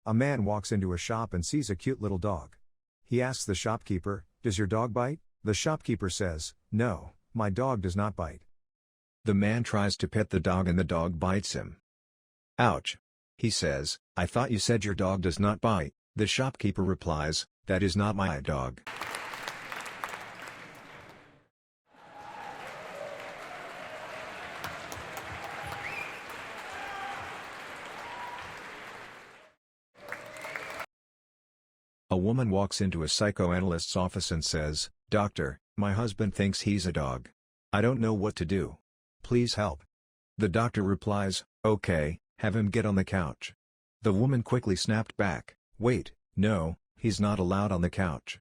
A man walks into a shop and sees a cute little dog. He asks the shopkeeper, "Does your dog bite?" The shopkeeper says, "No, my dog does not bite." The man tries to pet the dog and the dog bites him. "Ouch!" He says, "I thought you said your dog does not bite." The shopkeeper replies, "That is not my dog." A woman walks into a psychoanalyst's office and says, "Doctor, my husband thinks he's a dog. I don't know what to do. Please help." The doctor replies, "Okay, have him get on the couch." The woman quickly snapped back, "Wait, no, he's not allowed on the couch."